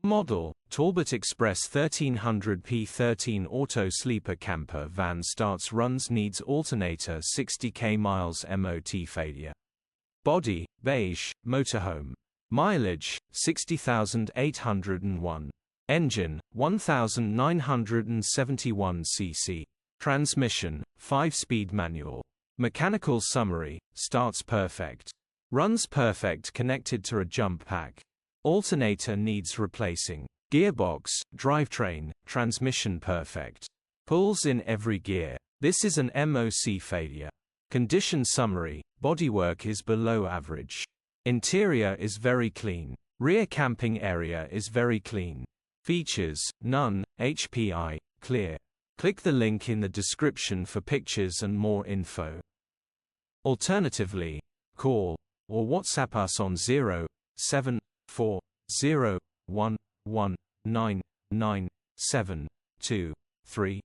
Model, Talbot Express 1300 P13 Auto Sleeper Camper Van. Starts runs needs alternator 60k miles MOT failure. Body, beige, motorhome. Mileage, 60,801. Engine, 1971 cc. Transmission, 5-speed manual. Mechanical summary, starts perfect. Runs perfect connected to a jump pack. Alternator needs replacing. Gearbox, drivetrain, transmission perfect. Pulls in every gear. This is an MOC failure. Condition summary, bodywork is below average. Interior is very clean. Rear camping area is very clean. Features, none, HPI, clear. Click the link in the description for pictures and more info. Alternatively, call or WhatsApp us on 07401199723.